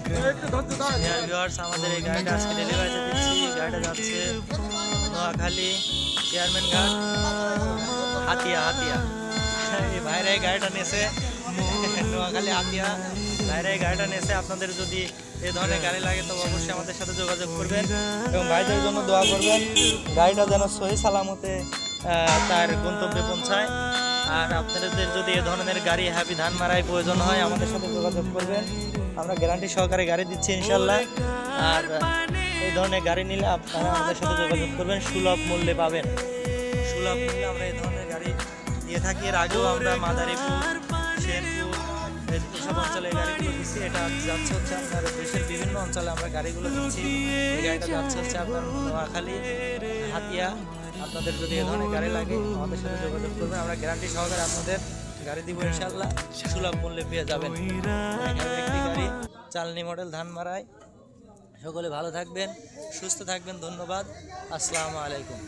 Viewers, আমাদের এই গাড়িটা আজকে ডেলিভারিতে দিচ্ছি। গাড়িটা যাচ্ছে নোয়াখালী চেয়ারম্যান ঘাট, হাতিয়া হাতিয়া। এই ভাইরা এই গাড়িটা নিয়েছে নোয়াখালী হাতিয়া। ভাইরা এই গাড়িটা নিয়েছে। আপনাদের যদি এই ধরনের গাড়ি লাগে তবে অবশ্যই আমাদের সাথে যোগাযোগ করবেন এবং ভাইদের জন্য দোয়া করবেন গাড়িটা যেন সহি সালামতে তার গন্তব্যে পৌঁছায়। আর আপনাদের যদি এ ধরনের গাড়ি হ্যাপি ধান মারায় প্রয়োজন হয় আমাদের সাথে যোগাযোগ করবেন। আমরা গ্যারান্টি সহকারে গাড়ি দিচ্ছি ইনশাল্লাহ। আর এই ধরনের গাড়ি নিলে আপনারা আমাদের সাথে যোগাযোগ করবেন, সুলভ মূল্যে পাবেন। সুলভ মূল্যে আমরা এই ধরনের গাড়ি দিয়ে থাকি। এর আগেও আমরা মাদারীপুর, শেরপুর এসব অঞ্চলে এই গাড়িগুলো দিচ্ছি। এটা যাচ্ছে হচ্ছে আপনার দেশের বিভিন্ন অঞ্চলে আমরা গাড়িগুলো দিচ্ছি। এই গাড়িটা যাচ্ছে হচ্ছে আপনার নোয়াখালী হাতিয়া। আপনাদের যদি এ ধরনের গাড়ি লাগে আমাদের সাথে যোগাযোগ করবেন। আমরা গ্যারান্টি সহকারে আপনাদের গাড়ি দিব ইনশাল্লাহ, সুলভ মূল্যে পেয়ে যাবেন। একটি গাড়ি চালনি মডেল ধান মারায়। সকলে ভালো থাকবেন, সুস্থ থাকবেন। ধন্যবাদ। আসসালামু আলাইকুম।